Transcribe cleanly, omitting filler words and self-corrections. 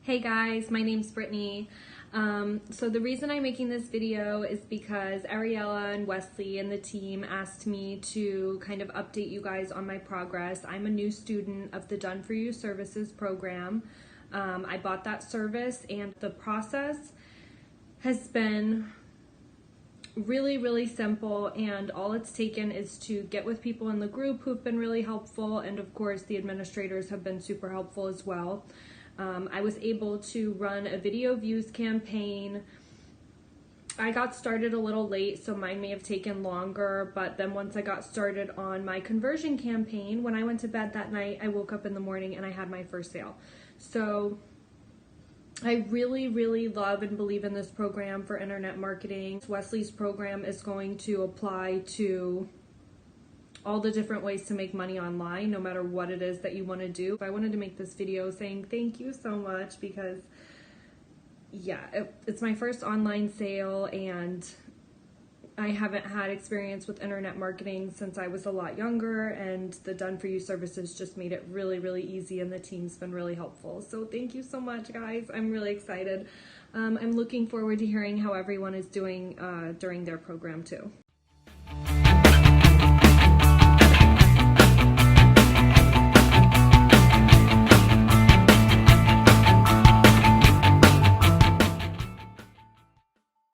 Hey guys, my name's Brittany. So the reason I'm making this video is because Ariella and Wesley and the team asked me to kind of update you guys on my progress. I'm a new student of the Done For You Services program. I bought that service and the process has been really simple, and all it's taken is to get with people in the group who've been really helpful, and of course the administrators have been super helpful as well. I was able to run a video views campaign. I got started a little late, so mine may have taken longer, but then once I got started on my conversion campaign, when I went to bed that night, I woke up in the morning and I had my first sale. So I really love and believe in this program for internet marketing. Wesley's program is going to apply to all the different ways to make money online, no matter what it is that you want to do. I wanted to make this video saying thank you so much because, yeah, it's my first online sale and I haven't had experience with internet marketing since I was a lot younger, and the Done For You services just made it really easy, and the team's been really helpful. So thank you so much, guys. I'm really excited. I'm looking forward to hearing how everyone is doing during their program too.